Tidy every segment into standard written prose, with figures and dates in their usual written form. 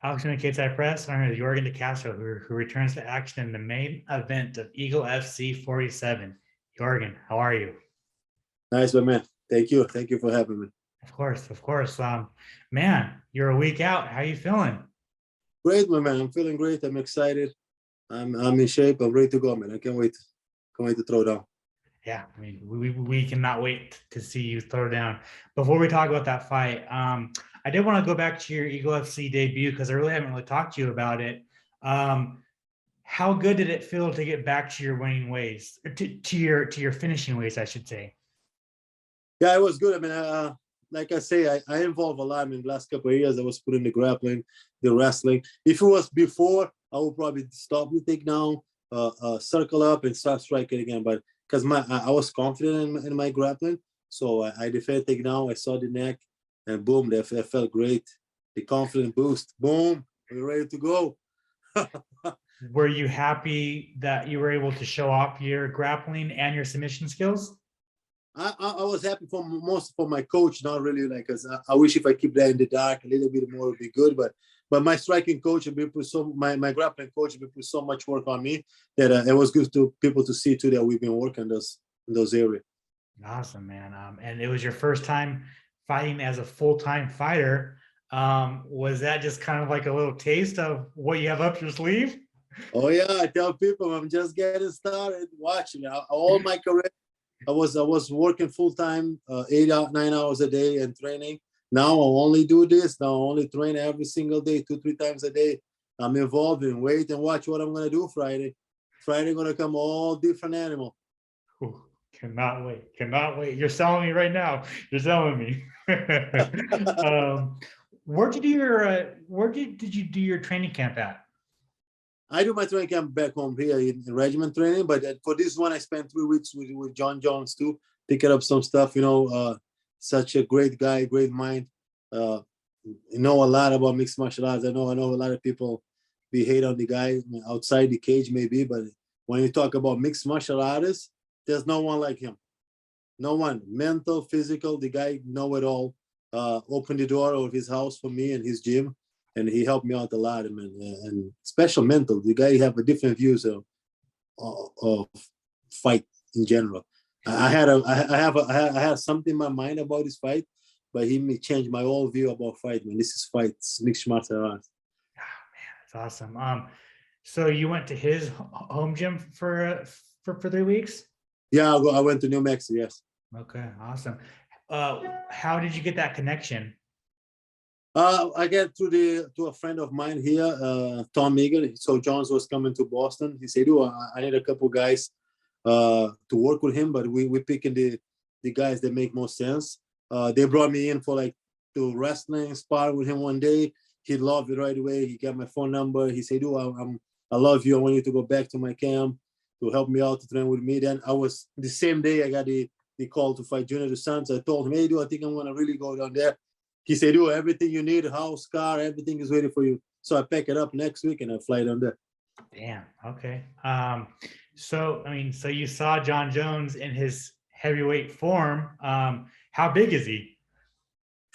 Action and Kids Press, I'm with Yorgan De Castro, who returns to action in the main event of Eagle FC 47. Yorgan, how are you? Nice, my man. Thank you. Thank you for having me. Of course, of course. Man, you're a week out. How you feeling? Great, my man. I'm feeling great. I'm excited. I'm in shape. I'm ready to go, man. I can't wait. Can't wait to throw down. Yeah, I mean, we cannot wait to see you throw down. Before we talk about that fight, I did want to go back to your Eagle FC debut because I really haven't really talked to you about it. Um, how good did it feel to get back to your winning ways, to your finishing ways, I should say? Yeah, it was good. I mean, like I say, I involved a lot. I mean, the last couple of years, I was putting the grappling, the wrestling. If it was before, I would probably stop the takedown, circle up, and start striking again. But because I was confident in my grappling, so I defended takedown. I saw the neck, and boom, that felt great. The confidence boost. Boom, we're ready to go. Were you happy that you were able to show off your grappling and your submission skills? I was happy for most for my coach, not really like because I wish if I keep that in the dark a little bit more would be good. But my striking coach and put so my grappling coach put so much work on me that it was good to people to see too that we've been working those in those areas. Awesome, man. And it was your first time fighting as a full-time fighter. Was that just kind of like a little taste of what you have up your sleeve? Oh yeah, I tell people I'm just getting started. Watching all my career, I was working full time, 8 9 hours a day and training. Now I only do this. Now I only train every single day, 2 3 times a day. I'm involved in wait and watch what I'm gonna do Friday. Friday gonna come all different animal. Ooh, cannot wait. Cannot wait. You're selling me right now. You're selling me. um, where did you do your training camp at? I do my training camp back home here in regiment training, but for this one, I spent 3 weeks with John Jones too, picking up some stuff. Such a great guy, great mind. Uh, know a lot about mixed martial arts. I know a lot of people be hate on the guy outside the cage maybe, but when you talk about mixed martial artists, there's no one like him. No one. Mental, physical, the guy know it all. Opened the door of his house for me and his gym, and he helped me out a lot. I mean, and special mental. The guy have a different views of fight in general. I had something in my mind about this fight, but he may change my whole view about fight. Man, this is fights, mixed martial arts. That's awesome. So you went to his home gym for 3 weeks? Yeah, I went to New Mexico. Yes. Okay, awesome. How did you get that connection? I get to a friend of mine here, Tom Megan. So Jones was coming to Boston. He said, "Oh, I need a couple guys to work with him, but we picking the guys that make most sense." They brought me in for like to wrestling spar with him one day. He loved it right away. He got my phone number. He said, "Oh, I love you. I want you to go back to my camp to help me out to train with me." Then I was the same day I got the call to fight Junior Dos Santos. I told him, "Hey, dude, I think I'm gonna really go down there." He said, "Do everything you need, house, car, everything is ready for you." So I pack it up next week and I fly down there. Damn. Okay. So I mean, so you saw John Jones in his heavyweight form. How big is he?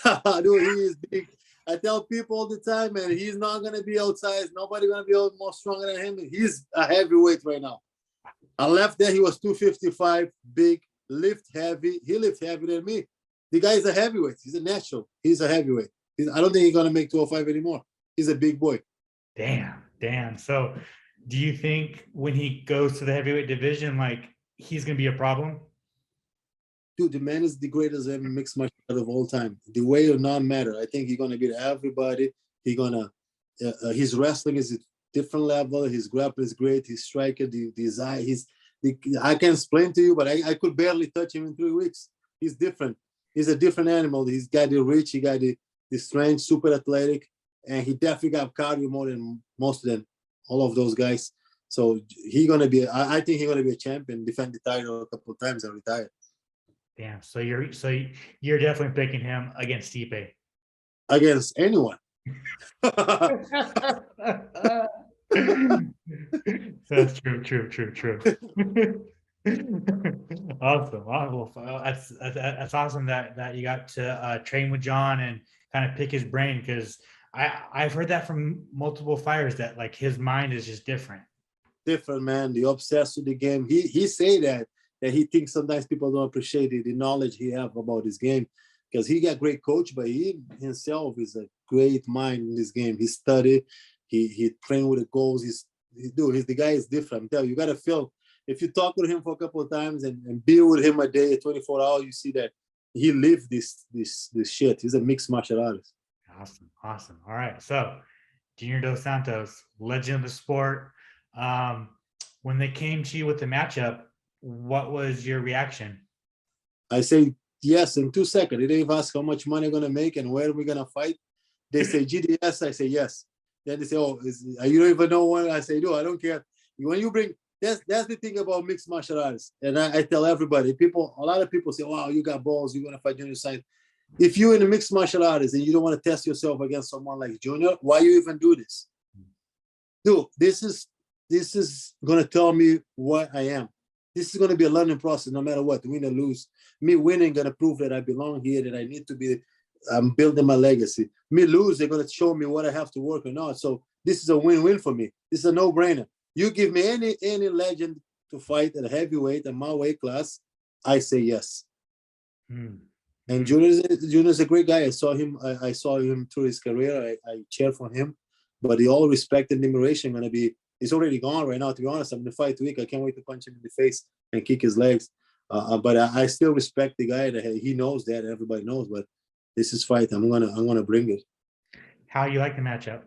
Dude, he is big. I tell people all the time, man, he's not gonna be outside. Nobody gonna be more stronger than him. He's a heavyweight right now. I left there, he was 255, big, lift heavy. He lift heavier than me. The guy is a heavyweight. He's a natural. He's a heavyweight. I don't think he's gonna make 205 anymore. He's a big boy. Damn. Damn. So do you think when he goes to the heavyweight division, like he's gonna be a problem? Dude, the man is the greatest ever mixed martial art of all time. The way or not matter. I think he's gonna beat everybody. His wrestling is a different level. His grappling is great. His striker, I can explain to you, but I could barely touch him in 3 weeks. He's different. He's a different animal. He's got the reach. He got the strength, super athletic, and he definitely got cardio more than most of them, all of those guys. So he gonna be. I think he's gonna be a champion. Defend the title a couple of times and retire. Damn. So you're definitely picking him against Stipe. Against anyone. That's true, true, true, true. Awesome. Well, that's awesome that you got to train with John and kind of pick his brain because I've heard that from multiple fighters that like his mind is just different. Different, man. The obsessed with the game. He say that he thinks sometimes people don't appreciate the knowledge he have about this game, because he got great coach, but he himself is a great mind in this game. He studied, he trained with the goals. The guy is different. I'm telling you, you gotta feel, if you talk with him for a couple of times and be with him a day, 24 hours, you see that he lived this shit. He's a mixed martial artist. Awesome. All right. So Junior Dos Santos, legend of the sport. When they came to you with the matchup, what was your reaction? I say yes in 2 seconds. They didn't even ask how much money I'm gonna make and where we're gonna fight. They say GDS, I say yes. Then they say, oh, you don't even know when. I say, no, I don't care. When you bring, that's the thing about mixed martial arts. And I tell everybody, a lot of people say, wow, you got balls, you're gonna fight Junior Santos. If you're in a mixed martial arts and you don't want to test yourself against someone like Junior, why you even do this? Dude, this is gonna tell me what I am. This is gonna be a learning process, no matter what, win or lose. Me winning gonna prove that I belong here, that I need to be. I'm building my legacy. Me lose, they're gonna show me what I have to work or not. So this is a win-win for me. This is a no-brainer. You give me any legend to fight at a heavyweight in my weight class, I say yes. And Junior's a great guy. I saw him through his career. I cheer for him, but the all respect and admiration gonna be. He's already gone right now. To be honest, I'm in the fight week. I can't wait to punch him in the face and kick his legs. But I still respect the guy. That he knows that. Everybody knows. But this is fight. I'm gonna bring it. How you like the matchup?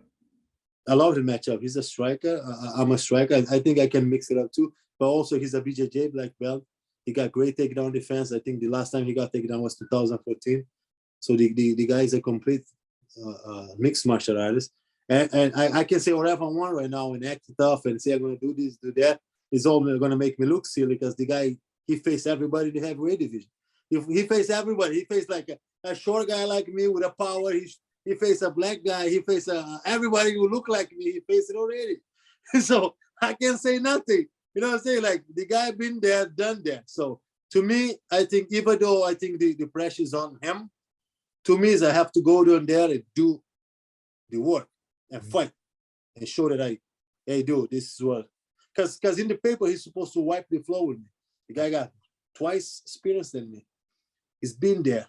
I love the matchup. He's a striker. I'm a striker. I think I can mix it up too. But also, he's a BJJ black belt. He got great takedown defense. I think the last time he got takedown was 2014. So the guy is a complete mixed martial artist. And I can say whatever I want right now and act tough and say I'm going to do this, do that. It's all going to make me look silly, because the guy, he faced everybody in the heavyweight division. He faced everybody. He faced like a short guy like me with a power. He faced a black guy. He faced everybody who looked like me. He faced it already. So I can't say nothing. You know what I'm saying? Like, the guy been there, done that. So to me, I think, even though I think the pressure is on him, to me is I have to go down there and do the work and fight and show that hey, dude, this is what, because in the paper, he's supposed to wipe the floor with me. The guy got twice experience than me. He's been there.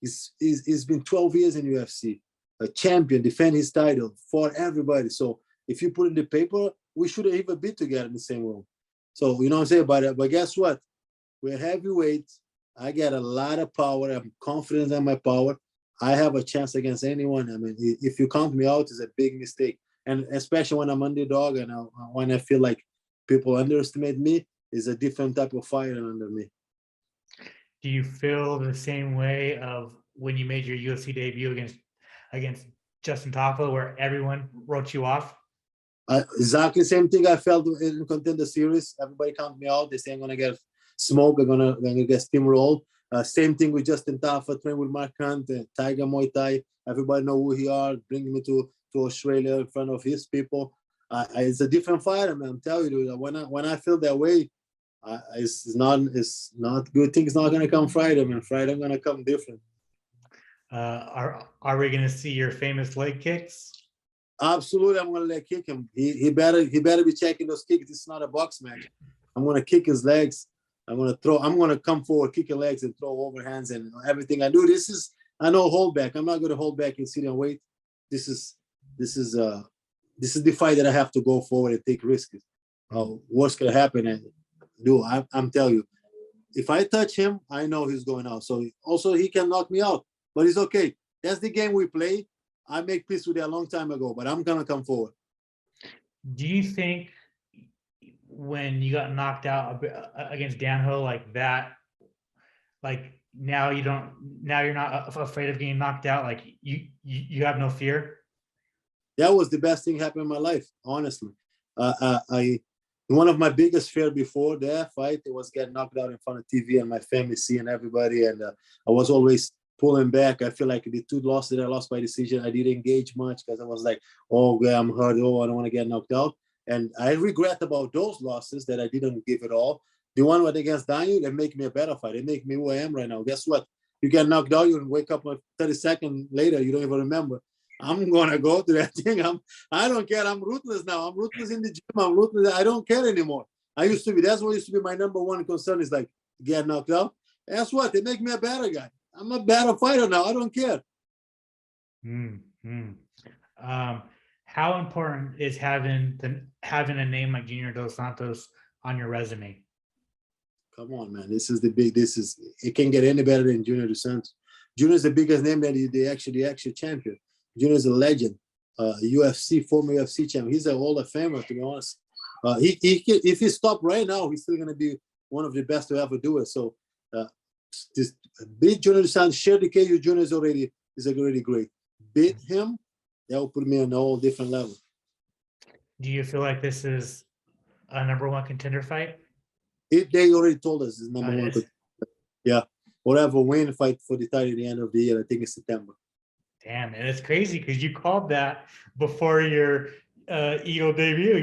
He's been 12 years in UFC, a champion, defend his title for everybody. So if you put in the paper, we shouldn't even be together in the same room. So, you know what I'm saying? But guess what? We're heavyweights. I got a lot of power. I'm confident in my power. I have a chance against anyone. I mean, if you count me out, it's a big mistake. And especially when I'm underdog and when I feel like people underestimate me, is a different type of fire under me. Do you feel the same way of when you made your UFC debut against Justin Tafa, where everyone wrote you off? Exactly the same thing I felt in Contender Series. Everybody count me out. They say I'm gonna get smoked. I'm gonna get steamrolled. Same thing with Justin Tafa, train with Mark Hunt, Tiger Muay Thai. Everybody know who he are. Bringing me to Australia in front of his people. It's a different fighter, man. I'm telling you, when I feel that way, it's not good. Things not gonna come Friday, man. Friday I'm gonna come different. Are we gonna see your famous leg kicks? Absolutely, I'm gonna kick him. He better be checking those kicks. This is not a box match. I'm gonna kick his legs. I'm gonna come forward, kick your legs, and throw overhands and everything I do. I know hold back. I'm not gonna hold back and sit and wait. This is the fight that I have to go forward and take risks. What's gonna happen? And I'm telling you, if I touch him, I know he's going out. So also he can knock me out, but it's okay. That's the game we play. I make peace with that a long time ago, but I'm gonna come forward. Do you think when you got knocked out against Dan Ho like that, like now you're not afraid of getting knocked out? Like you have no fear? That was the best thing happened in my life, honestly. One of my biggest fear before that fight, it was getting knocked out in front of TV and my family seeing everybody, and I was always pulling back. I feel like the two losses that I lost by decision, I didn't engage much because I was like, oh, yeah, I'm hurt. Oh, I don't want to get knocked out. And I regret about those losses that I didn't give it all. The one against Daniel, they make me a better fighter. They make me who I am right now. Guess what? You get knocked out, you wake up 30 seconds later, you don't even remember. I'm gonna go to that thing. I don't care. I'm ruthless now. I'm ruthless in the gym. I'm ruthless. I don't care anymore. I used to be. That's what used to be my number one concern is like get knocked out. Guess what? They make me a better guy. I'm a better fighter now. I don't care. Mm-hmm. How important is having a name like Junior Dos Santos on your resume? Come on, man. This is the big. This is. It can get any better than Junior Dos Santos. Junior is the biggest name that the actual champion. Junior is a legend. UFC former UFC champion. He's a Hall of Famer, to be honest. If he stopped right now, he's still gonna be one of the best to ever do it. So this beat Junior Dos Santos, share the KU Junior is already great. Beat him, that will put me on a whole different level. Do you feel like this is a number one contender fight? They already told us it's number one. Yes. Yeah, whatever win fight for the title at the end of the year. I think it's September. Damn, and it's crazy because you called that before your Eagle debut.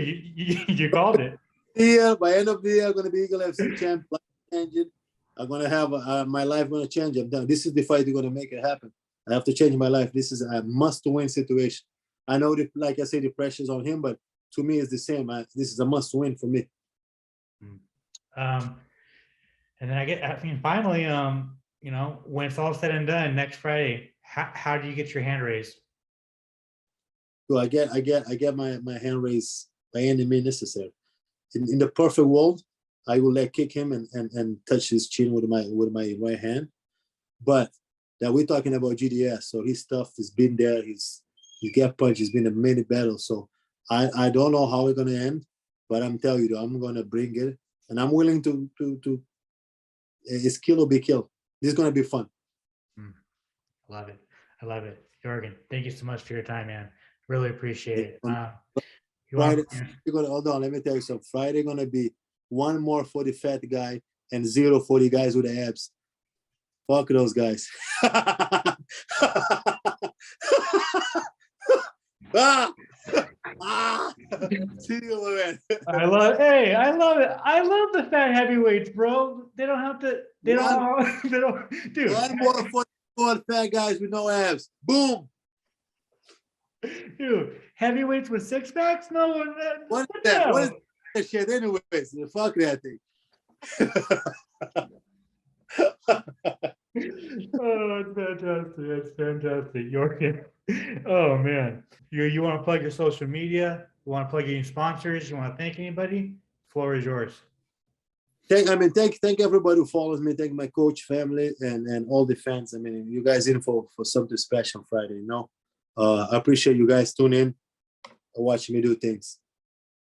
You called it. Yeah, by end of the year, I'm gonna be Eagle FC champ. I'm gonna have my life gonna change. I'm done. This is the fight you're gonna make it happen. I have to change my life. This is a must-win situation. I know that, like I said, the pressure's on him, but to me, it's the same. This is a must-win for me. And then I mean, finally, you know, when it's all said and done next Friday, how do you get your hand raised? So I get my hand raised by any means necessary. In the perfect world, I will kick him and touch his chin with my right hand. But that we're talking about GDS, so his stuff has been there. His get punch has been a many battles. So I don't know how it's gonna end, but I'm telling you, I'm gonna bring it, and I'm willing to it's kill or be killed. This is gonna be fun. I love it. I love it. Yorgan, thank you so much for your time, man. Really appreciate it. Friday, hold on, let me tell you something. Friday gonna be one more for the fat guy and 0 for the guys with the abs. Fuck those guys. See you, man. I love it. I love the fat heavyweights, bro. They don't have to, they don't, dude. One more for fat guys with no abs. Boom. Dude, heavyweights with six packs? No one. What is that? What is that shit? Anyways, fuck that thing. Oh, it's fantastic. It's fantastic. Yorgan. Oh man. You want to plug your social media? You want to plug any sponsors? You want to thank anybody? Floor is yours. Thank everybody who follows me. Thank my coach, family, and all the fans. I mean, you guys in for something special Friday, you know. I appreciate you guys tuning in and watching me do things.